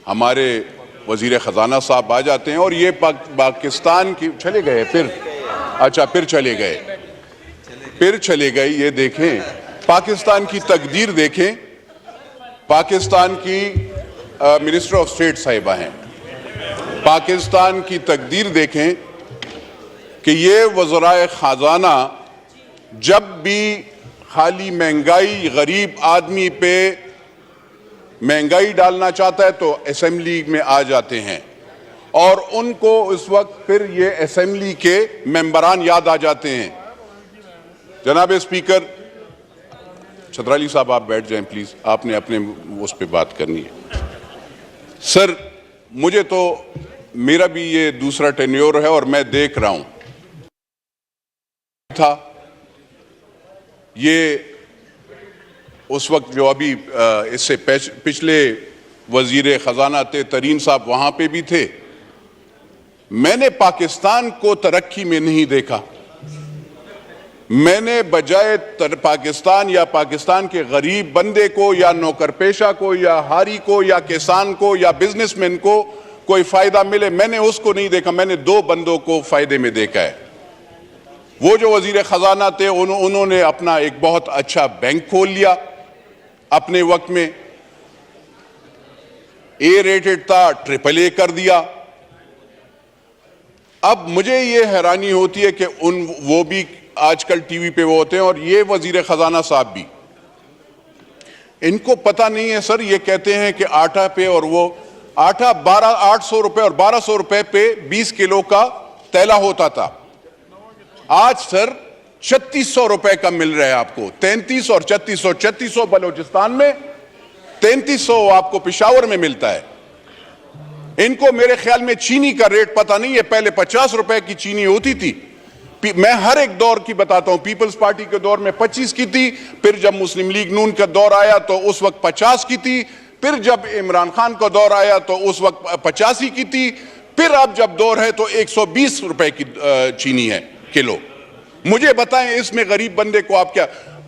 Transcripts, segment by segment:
हमारे वजीर ख़जाना साहब आ जाते हैं और ये पाकिस्तान की चले गए फिर चले गए। ये देखें पाकिस्तान की तकदीर देखें, पाकिस्तान की मिनिस्टर ऑफ स्टेट साहिबा हैं, पाकिस्तान की तकदीर देखें कि ये वज़राए ख़जाना जब भी खाली महंगाई, गरीब आदमी पे महंगाई डालना चाहता है तो असेंबली में आ जाते हैं और उनको उस वक्त फिर ये असेंबली के मेंबरान याद आ जाते हैं। जनाब स्पीकर, छतराली साहब आप बैठ जाएं प्लीज, आपने अपने उस पे बात करनी है। सर मुझे तो, मेरा भी ये दूसरा टेन्योर है और मैं देख रहा हूं था ये उस वक्त जो अभी इससे पिछले वजीर खजाना थे तरीन साहब वहां पे भी थे। मैंने पाकिस्तान को तरक्की में नहीं देखा, मैंने बजाय पाकिस्तान या पाकिस्तान के गरीब बंदे को या नौकर पेशा को या हारी को या किसान को या बिजनेसमैन को कोई फायदा मिले, मैंने उसको नहीं देखा। मैंने दो बंदों को फायदे में देखा है। वो जो वजीर खजाना थे उन्होंने अपना एक बहुत अच्छा बैंक खोल लिया अपने वक्त में, ए रेटेड था, AAA कर दिया। अब मुझे ये हैरानी होती है कि वो भी आजकल टीवी पे वो होते हैं और ये वजीर खजाना साहब भी, इनको पता नहीं है सर। ये कहते हैं कि आटा पे, और वो आटा 800 रुपए और 1200 रुपए पे 20 किलो का तैला होता था। आज सर 3600 रुपए का मिल रहा है आपको, 33 और 3600, 3600 बलोचिस्तान में, 3300 आपको पेशावर में मिलता है। इनको मेरे ख्याल में चीनी का रेट पता नहीं है, पहले 50 रुपए की चीनी होती थी। मैं हर एक दौर की बताता हूं, पीपल्स पार्टी के दौर में 25 की थी, फिर जब मुस्लिम लीग नून का दौर आया तो उस वक्त 50 की थी, फिर जब इमरान खान का दौर आया तो उस वक्त 85 की थी, फिर अब जब दौर है तो 120 रुपए की चीनी है किलो। मुझे बताएं इसमें गरीब बंदे को आप क्या,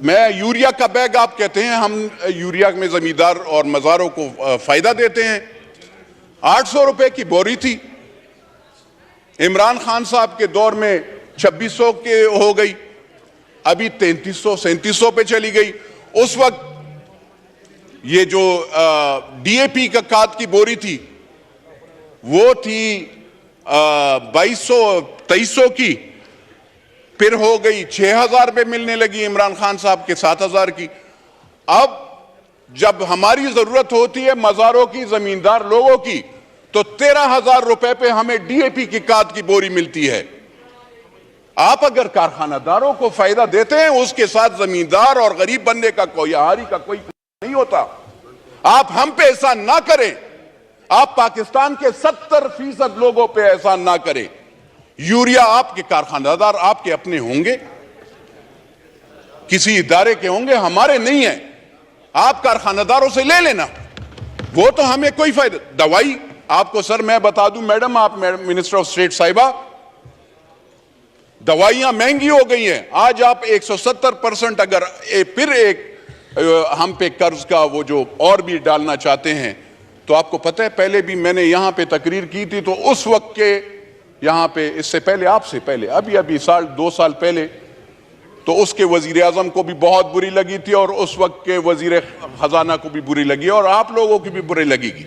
मैं यूरिया का बैग आप कहते हैं हम यूरिया में जमींदार और मज़ारों को फायदा देते हैं, 800 रुपए की बोरी थी। इमरान खान साहब के दौर में 2600 के हो गई, अभी 3300 3700 पे चली गई। उस वक्त ये जो DAP का खाद की बोरी थी वो थी 2200 2300 की, फिर हो गई 6000 पे मिलने लगी इमरान खान साहब के 7000 की। अब जब हमारी जरूरत होती है मज़ारों की, जमींदार लोगों की, तो 13000 रुपए पे हमें DAP की खाद की बोरी मिलती है। आप अगर कारखानादारों को फायदा देते हैं, उसके साथ जमींदार और गरीब बंदे का कोई हारी का कोई नहीं होता। आप हम पे एहसान ना करें, आप पाकिस्तान के 70% लोगों पे एहसान ना करें। यूरिया आपके कारखानादार आपके अपने होंगे, किसी इदारे के होंगे, हमारे नहीं है। आप कारखानादारों से ले लेना, वो तो हमें कोई फायदा। दवाई आपको सर मैं बता दूं मैडम, आप मिनिस्टर ऑफ स्टेट साहिबा, दवाइयां महंगी हो गई हैं। आज आप 170% अगर फिर एक हम पे कर्ज का वो जो और भी डालना चाहते हैं, तो आपको पता है पहले भी मैंने यहां पे तकरीर की थी, तो उस वक्त के यहां पे, इससे पहले आपसे पहले अभी 2 साल पहले, तो उसके वजीर आजम को भी बहुत बुरी लगी थी और उस वक्त के वजीर खजाना को भी बुरी लगी और आप लोगों की भी बुरी लगेगी।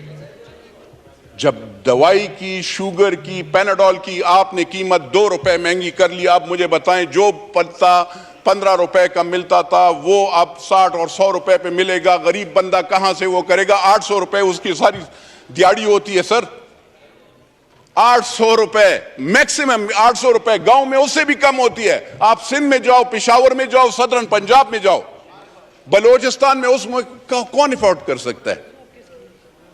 जब दवाई की, शुगर की, पैनाडोल की आपने कीमत 2 रुपए महंगी कर ली। आप मुझे बताएं, जो पत्ता 15 रुपए का मिलता था वो अब 60 और 100 रुपए पे मिलेगा। गरीब बंदा कहां से वो करेगा? 800 रुपए उसकी सारी दिहाड़ी होती है सर, 800 रुपए मैक्सिमम, 800 रुपए गांव में उससे भी कम होती है। आप सिंध में जाओ, पेशावर में जाओ, सदर्न पंजाब में जाओ, बलोचिस्तान में उसमें कौन अफोर्ड कर सकता है?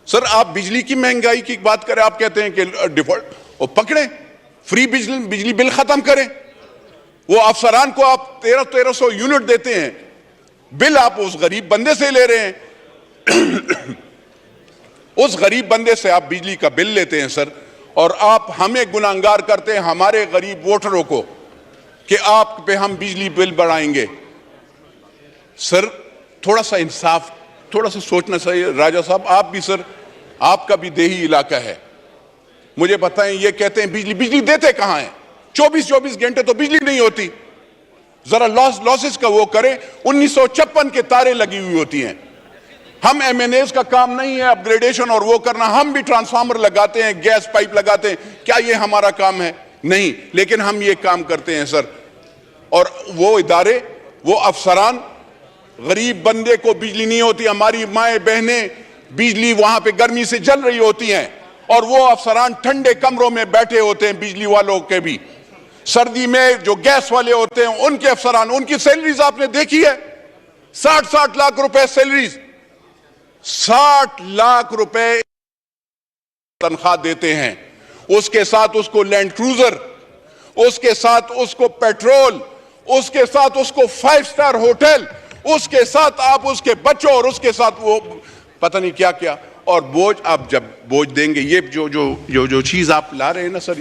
सर आप बिजली की महंगाई की बात करें, आप कहते हैं कि डिफॉल्ट, वो पकड़े, फ्री बिजली बिल खत्म करें। वो अफसरान को आप 1300 यूनिट देते हैं, बिल आप उस गरीब बंदे से ले रहे हैं। उस गरीब बंदे से आप बिजली का बिल लेते हैं सर, और आप हमें गुनाहगार करते हैं, हमारे गरीब वोटरों को, कि आप पे हम बिजली बिल बढ़ाएंगे। सर थोड़ा सा इंसाफ, थोड़ा सा सोचना चाहिए। राजा साहब आप भी सर आपका भी देही इलाका है, मुझे बताएं, ये कहते हैं बिजली, बिजली देते कहां हैं? 24-24 घंटे तो बिजली नहीं होती। जरा लॉसेस का वो करें। 1956 के तारे लगी हुई होती हैं। हम एमएनएस का काम नहीं है अपग्रेडेशन और वो करना, हम भी ट्रांसफार्मर लगाते हैं, गैस पाइप लगाते हैं, क्या ये हमारा काम है? नहीं, लेकिन हम ये काम करते हैं सर। और वो इदारे, वो अफसरान, गरीब बंदे को बिजली नहीं होती, हमारी माएं बहनें बिजली वहां पे गर्मी से जल रही होती हैं, और वो अफसरान ठंडे कमरों में बैठे होते हैं, बिजली वालों के भी। सर्दी में जो गैस वाले होते हैं उनके अफसरान, उनकी सैलरीज आपने देखी है, 60-60 लाख रुपए सैलरीज, 60 लाख रुपए तनख्वाह देते हैं। उसके साथ उसको लैंड क्रूजर, उसके साथ उसको पेट्रोल, उसके साथ उसको 5 स्टार होटल, उसके साथ आप उसके बच्चों और उसके साथ वो पता नहीं क्या क्या। और बोझ, आप जब बोझ देंगे, ये जो जो जो जो चीज आप ला रहे हैं ना सर,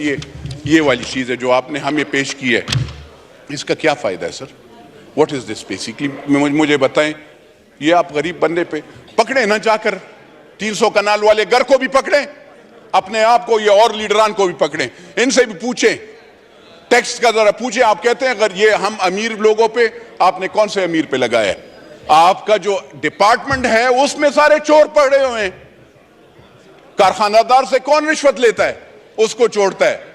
ये वाली चीज है जो आपने हमें पेश की है, इसका क्या फायदा है sir? What is this basically? मुझे बताएं। ये आप गरीब बंदे पे पकड़े ना जाकर, 300 कनाल वाले घर को भी पकड़े, अपने आप को, ये और लीडरान को भी पकड़े, इनसे भी पूछें, टैक्स का जरा पूछें। आप कहते हैं अगर ये हम अमीर लोगों पे, आपने कौन से अमीर पे लगाया है? आपका जो डिपार्टमेंट है उसमें सारे चोर पड़े हुए हैं। कारखानादार से कौन रिश्वत लेता है? उसको छोड़ता है।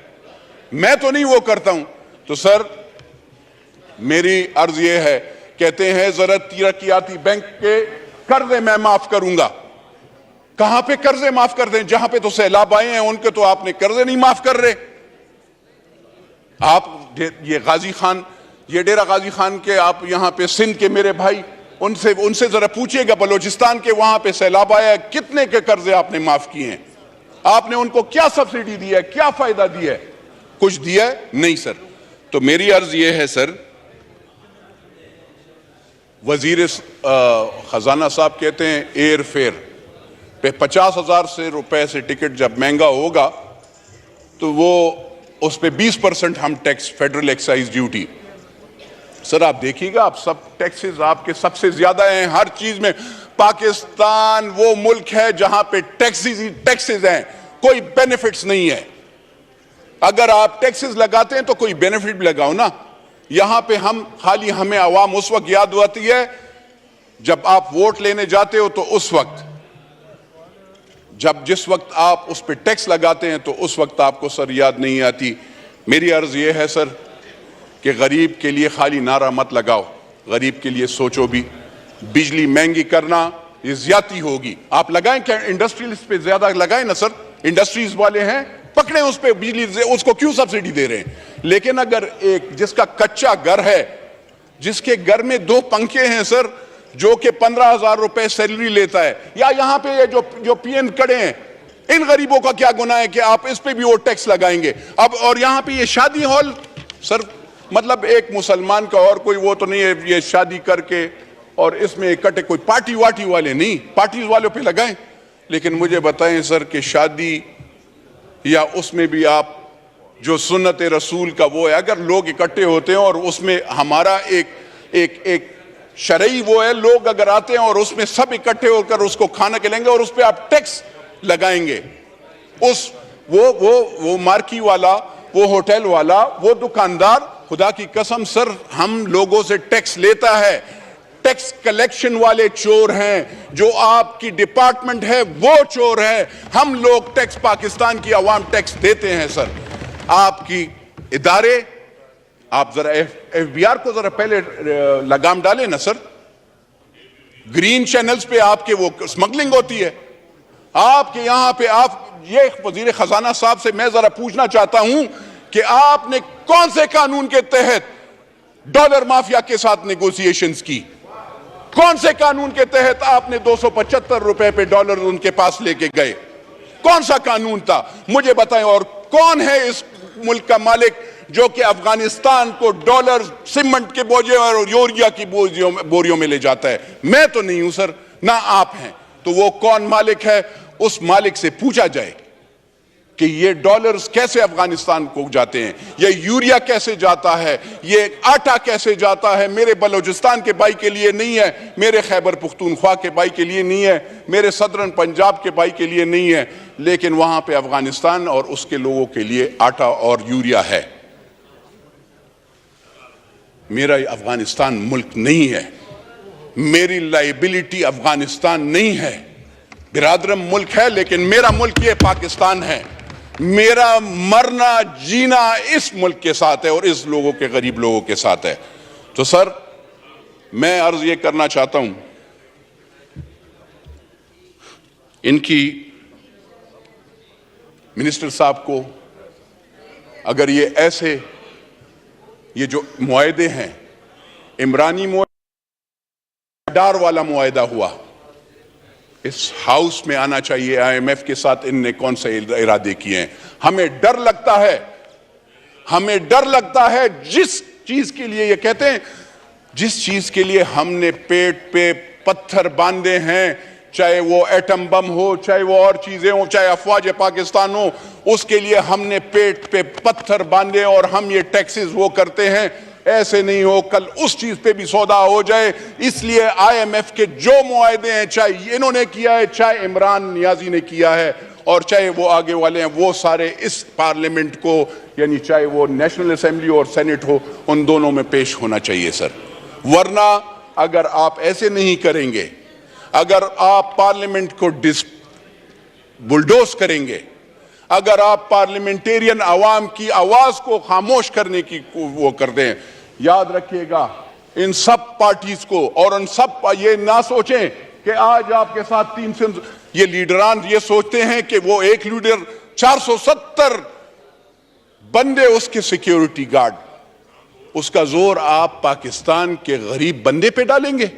मैं तो नहीं वो करता हूं। तो सर मेरी अर्ज ये है, कहते हैं जरा तरक्याती बैंक के कर्जे मैं माफ करूंगा। कहां पे कर्जे माफ कर दें? जहां पे तो सैलाब आए हैं उनके तो आपने कर्जे नहीं माफ कर रहे। आप ये गाजी खान, ये डेरा गाजी खान के, आप यहां पे सिंध के मेरे भाई, उनसे जरा पूछिएगा, बलोचिस्तान के वहां पे सैलाब आया, कितने के कर्जे आपने माफ किए हैं? आपने उनको क्या सब्सिडी दी है, क्या फायदा दिया है? कुछ दिया है? नहीं सर। तो मेरी अर्ज ये है सर, वजीर खजाना साहब कहते हैं एयर फेयर पे 50,000 से रुपए से टिकट जब महंगा होगा तो वो उस पे 20% हम tax, federal excise duty. Sir आप देखिएगा, आप सब टैक्सेस आपके सबसे ज्यादा हैं हर चीज में। पाकिस्तान वो मुल्क है जहां पे टैक्सेस हैं, कोई बेनिफिट्स नहीं है। अगर आप टैक्सेस लगाते हैं तो कोई बेनिफिट भी लगाओ ना। यहां पे हम खाली, हमें आवाम उस वक्त याद आती है जब आप वोट लेने जाते हो, तो उस वक्त जिस वक्त आप उस पर टैक्स लगाते हैं तो उस वक्त आपको सर याद नहीं आती। मेरी अर्ज ये है सर कि गरीब के लिए खाली नारा मत लगाओ, गरीब के लिए सोचो भी। बिजली महंगी करना ये ज्यादती होगी। आप लगाएं क्या? इंडस्ट्रियलिस्ट पे ज्यादा लगाएं ना सर, इंडस्ट्रीज वाले हैं, पकड़े उस पे बिजली, उसको क्यों सब्सिडी दे रहे हैं? लेकिन अगर एक जिसका कच्चा घर है, जिसके घर में 2 पंखे हैं सर, जो कि 15,000 रुपए सैलरी लेता है, या यहां पे ये जो पीएन खड़े हैं, इन गरीबों का क्या गुनाह है कि आप इस पे भी वो टैक्स लगाएंगे? अब और यहां पे ये शादी हॉल सर, मतलब एक मुसलमान का और कोई वो तो नहीं है, ये शादी करके और इसमें इकट्ठे, कोई पार्टी वाटी वाले नहीं, पार्टी वालों पे लगाएं। लेकिन मुझे बताएं सर कि शादी या उसमें भी आप जो सुन्नत रसूल का वो है, अगर लोग इकट्ठे होते हैं और उसमें हमारा एक शरई वो है, लोग अगर आते हैं और उसमें सब इकट्ठे होकर उसको खाना खिलाएंगे और उस पर आप टैक्स लगाएंगे, उस वो मार्की वाला, वो होटल वाला, वो दुकानदार, खुदा की कसम सर हम लोगों से टैक्स लेता है। टैक्स कलेक्शन वाले चोर हैं, जो आपकी डिपार्टमेंट है वो चोर है। हम लोग टैक्स, पाकिस्तान की आवाम टैक्स देते हैं सर। आपकी इदारे, आप जरा एफबीआर को जरा पहले लगाम डालें ना सर। ग्रीन चैनल्स पे आपके वो स्मगलिंग होती है आपके यहां पे। आप ये वजीर खजाना साहब से मैं जरा पूछना चाहता हूं कि आपने कौन से कानून के तहत डॉलर माफिया के साथ नेगोशिएशंस की? कौन से कानून के तहत आपने 275 रुपए पे डॉलर उनके पास लेके गए? कौन सा कानून था मुझे बताएं। और कौन है इस मुल्क का मालिक जो कि अफगानिस्तान को डॉलर, सीमेंट के बोझे और यूरिया की बोरियों में ले जाता है? मैं तो नहीं हूं सर, ना आप हैं। तो वो कौन मालिक है? उस मालिक से पूछा जाए। कि ये डॉलर्स कैसे अफगानिस्तान को जाते हैं, ये यूरिया कैसे जाता है, ये आटा कैसे जाता है। मेरे बलूचिस्तान के भाई के लिए नहीं है, मेरे खैबर पुख्तूनख्वा के भाई के लिए नहीं है, मेरे सदरन पंजाब के भाई के लिए नहीं है, लेकिन वहां पे अफगानिस्तान और उसके लोगों के लिए आटा और यूरिया है। मेरा अफगानिस्तान मुल्क नहीं है, मेरी लाइबिलिटी अफगानिस्तान नहीं है। बिरादरम मुल्क है, लेकिन मेरा मुल्क ये पाकिस्तान है। मेरा मरना जीना इस मुल्क के साथ है और इस लोगों के, गरीब लोगों के साथ है। तो सर, मैं अर्ज ये करना चाहता हूं, इनकी मिनिस्टर साहब को, अगर ये ऐसे, ये जो मुआहदे हैं, इमरानी डर वाला मुआहदा हुआ, इस हाउस में आना चाहिए। IMF के साथ इनने कौन से इरादे किए हैं? हमें डर लगता है, हमें डर लगता है जिस चीज के लिए ये कहते हैं, जिस चीज के लिए हमने पेट पे पत्थर बांधे हैं, चाहे वो एटम बम हो, चाहे वो और चीजें हो, चाहे अफवाज पाकिस्तान हो, उसके लिए हमने पेट पे पत्थर बांधे और हम ये टैक्सेस वो करते हैं। ऐसे नहीं हो कल उस चीज पे भी सौदा हो जाए। इसलिए IMF के जो मुआहदे हैं, चाहे इन्होंने किया है, चाहे इमरान नियाजी ने किया है, और चाहे वो आगे वाले हैं, वो सारे इस पार्लियामेंट को, यानी चाहे वो नेशनल असेंबली और सेनेट हो, उन दोनों में पेश होना चाहिए सर। वरना अगर आप ऐसे नहीं करेंगे, अगर आप पार्लियामेंट को बुलडोज करेंगे, अगर आप पार्लियामेंटेरियन आवाम की आवाज को खामोश करने की वो कर दें, याद रखिएगा इन सब पार्टीज को, और उन सब ये ना सोचें कि आज आपके साथ 300, ये लीडरान ये सोचते हैं कि वो एक लीडर 470 बंदे उसके सिक्योरिटी गार्ड, उसका जोर आप पाकिस्तान के गरीब बंदे पे डालेंगे।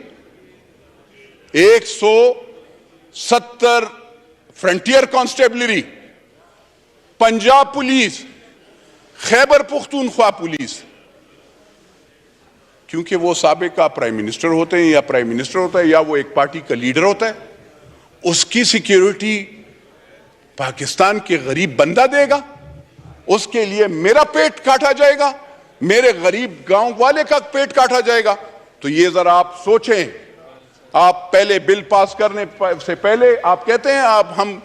170 frontier constabulary, Punjab police, Khyber Pakhtunkhwa police, क्योंकि वो साबिका प्राइम मिनिस्टर होते हैं या प्राइम मिनिस्टर होता है या वो एक पार्टी का लीडर होता है, उसकी सिक्योरिटी पाकिस्तान के गरीब बंदा देगा। उसके लिए मेरा पेट काटा जाएगा, मेरे गरीब गांव वाले का पेट काटा जाएगा। तो ये जरा आप सोचें। आप पहले बिल पास करने से पहले आप कहते हैं आप हम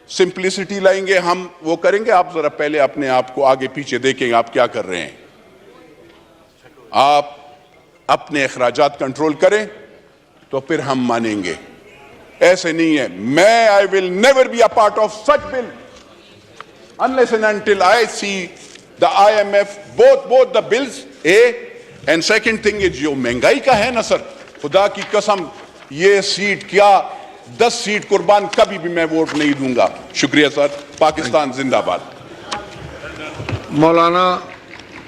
सिंप्लिसिटी लाएंगे, हम वो करेंगे। आप जरा पहले अपने आप को आगे पीछे देखेंगे आप क्या कर रहे हैं। आप अपने अखराजात कंट्रोल करें तो फिर हम मानेंगे। ऐसे नहीं है। मैं I will never be a part of such bill unless and until I see the IMF both the bills and second thing is जो महंगाई का है ना सर, खुदा की कसम ये सीट क्या 10 सीट कुर्बान कभी भी मैं वोट नहीं दूंगा। शुक्रिया सर। पाकिस्तान जिंदाबाद। मौलाना